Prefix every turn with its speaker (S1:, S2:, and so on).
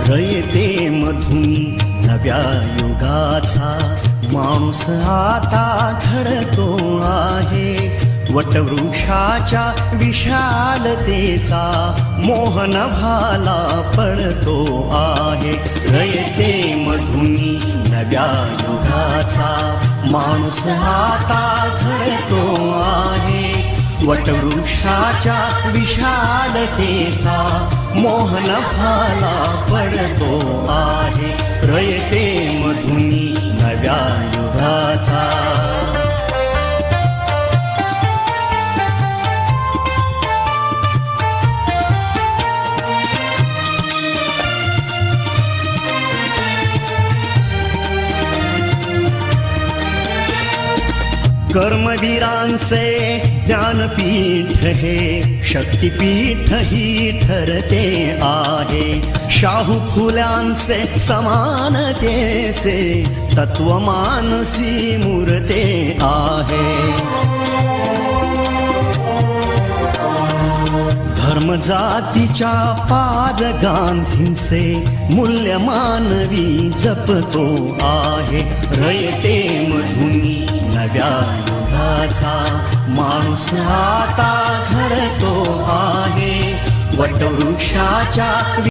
S1: रयते मधुनी नव्या युगाचा माणूस आता घडतो आहे. वटवृक्षाच्या विशालतेचा मोहन भाला पडतो आहे. रयते मधुनी नव्या युगाचा माणूस आता घडतो आहे. वटवृक्षाच्या विशालतेचा मोहन भाला पडतो आहे. रयते मधुनी नव्या युगाचा. कर्मवीरांचे ज्ञानपीठ हे शक्तिपीठ ही ठरते आहे. शाहू फुल्यांचे समानतेचे तत्व मानसी मूर्ते आहे. धर्म जातीच्या पाद गांधींचे मूल्य मानवी जपतो आहे. रयते मधुनी नव्या युगाचा माणूस आता घडतो आहे. वटवृक्षाच्या